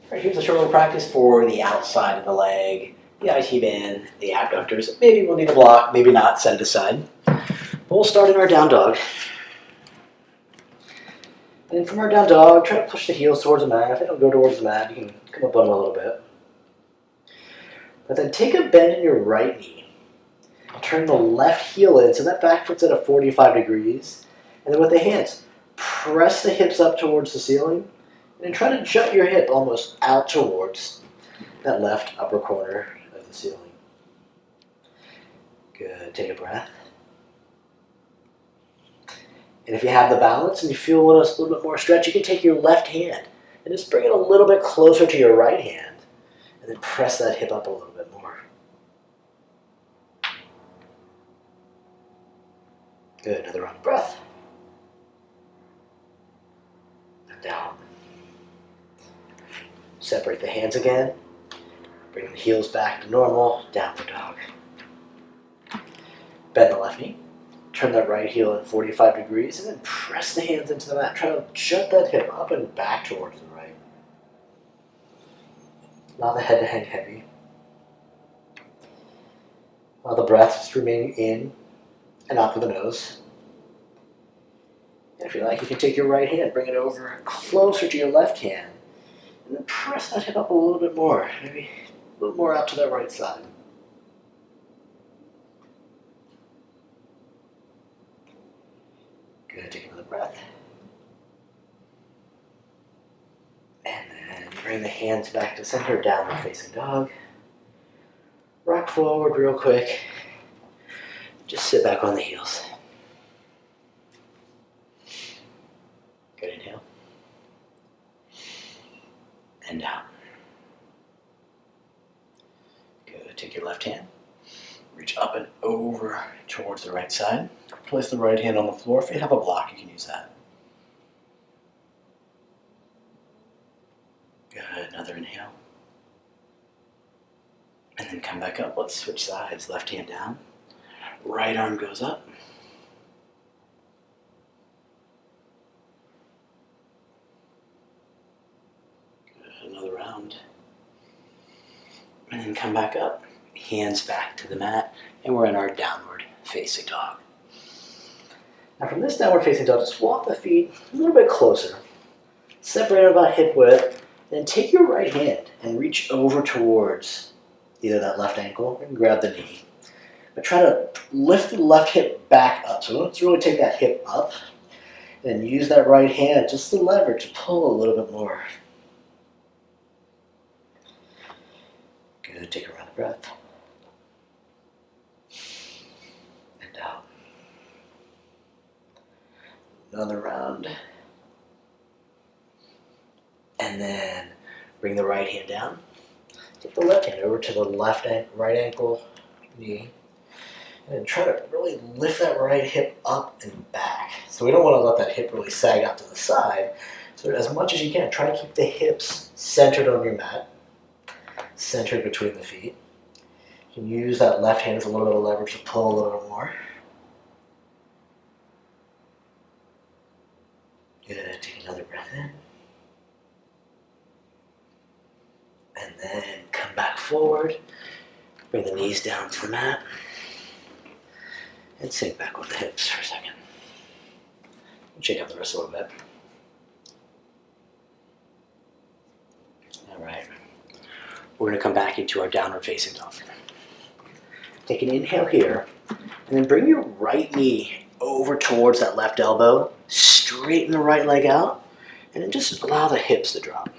Alright, here's a short little practice for the outside of the leg, the IT band, the abductors. Maybe we'll need a block, maybe not, set it aside. We'll start in our down dog. And from our down dog, try to push the heels towards the mat. If they don't go towards the mat, you can come up on them a little bit. But then take a bend in your right knee. Turn the left heel in, so that back foot's at a 45 degrees. And then with the hands, press the hips up towards the ceiling. And then try to jut your hip almost out towards that left upper corner of the ceiling. Good, take a breath. And if you have the balance and you feel a little bit more stretch, you can take your left hand and just bring it a little bit closer to your right hand. And then press that hip up a little bit more. Good, another round of breath. And down. Separate the hands again. Bring the heels back to normal, downward dog. Bend the left knee. Turn that right heel in 45 degrees and then press the hands into the mat. Try to jut that hip up and back towards the right. Allow the head to hang heavy. Allow the breath just remaining in and out through the nose. And if you like, you can take your right hand, bring it over closer to your left hand, and then press that hip up a little bit more. Maybe a little more out to that right side. Good, take another breath. And then bring the hands back to center, downward facing dog. Rock forward real quick. Just sit back on the heels. Good, inhale. And down. Good, take your left hand. Reach up and over towards the right side. Place the right hand on the floor. If you have a block, you can use that. Good, another inhale. And then come back up. Let's switch sides. Left hand down. Right arm goes up. Good, another round. And then come back up. Hands back to the mat. And we're in our downward facing dog. Now from this downward facing dog, just walk the feet a little bit closer. Separate about hip width. Then take your right hand and reach over towards either that left ankle and grab the knee. But try to lift the left hip back up. So let's really take that hip up and use that right hand just to leverage, to pull a little bit more. Good, take a round of breath. And down. Another round. And then bring the right hand down. Take the left hand over to the right ankle, knee. And try to really lift that right hip up and back. So we don't want to let that hip really sag out to the side. So as much as you can, try to keep the hips centered on your mat, centered between the feet. You can use that left hand as a little bit of leverage to pull a little bit more. Good, take another breath in. And then come back forward. Bring the knees down to the mat. And sink back with the hips for a second. Shake up the wrist a little bit. All right. We're going to come back into our downward facing dog. Take an inhale here, and then bring your right knee over towards that left elbow. Straighten the right leg out, and then just allow the hips to drop.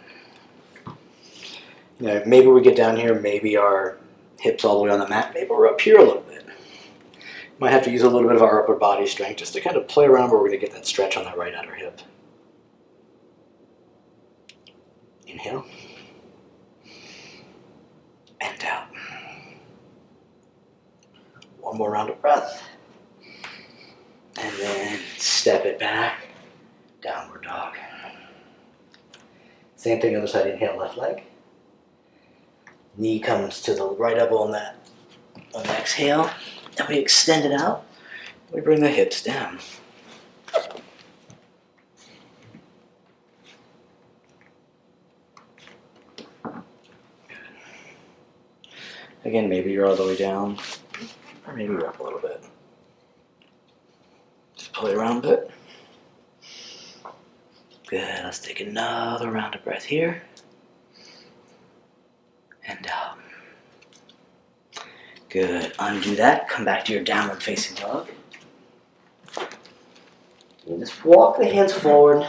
You know, maybe we get down here, maybe our hips all the way on the mat, maybe we're up here a little bit. Might have to use a little bit of our upper body strength just to kind of play around where we're going to get that stretch on that right outer hip. Inhale. And out. One more round of breath. And then step it back. Downward dog. Same thing, other side. Inhale, left leg. Knee comes to the right elbow on the exhale. And we extend it out. We bring the hips down. Again, maybe you're all the way down, or maybe you're up a little bit. Just play around a bit. Good, let's take another round of breath here. And out. Good, undo that, come back to your downward facing dog. And just walk the hands forward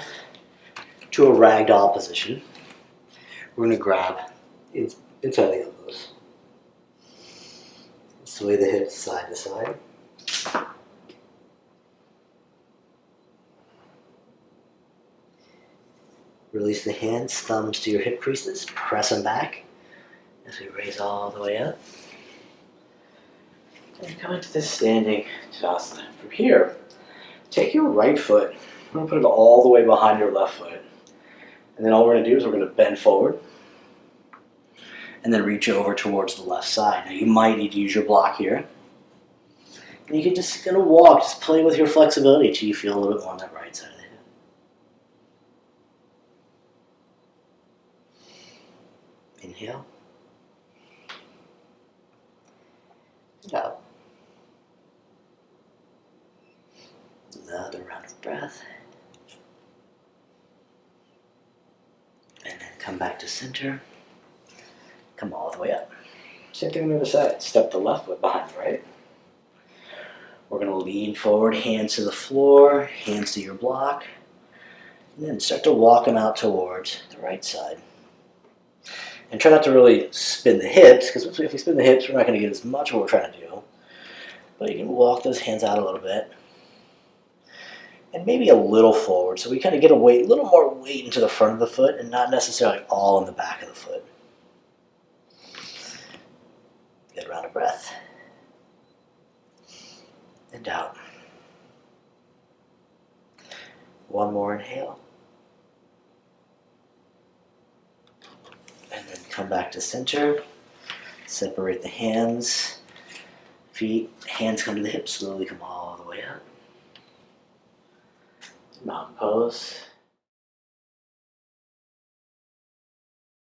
to a ragdoll position. We're going to grab inside the elbows. Sway the hips side to side. Release the hands, thumbs to your hip creases, press them back as we raise all the way up. And come into this standing Tadasana. From here, take your right foot, we're going to put it all the way behind your left foot. And then all we're going to do is we're going to bend forward and then reach over towards the left side. Now you might need to use your block here. And you can just kind of walk, just play with your flexibility until you feel a little bit more on that right side of the hip. Inhale. And out. Another round of breath. And then come back to center. Come all the way up. Same thing on the other side. Step the left foot behind the right. We're going to lean forward, hands to the floor, hands to your block. And then start to walk them out towards the right side. And try not to really spin the hips, because if we spin the hips, we're not going to get as much of what we're trying to do. But you can walk those hands out a little bit. And maybe a little forward, so we kind of get a little more weight into the front of the foot and not necessarily all in the back of the foot. Good round of breath. And out. One more inhale. And then come back to center. Separate the hands, feet, hands come to the hips, slowly come all the way up. Mountain pose.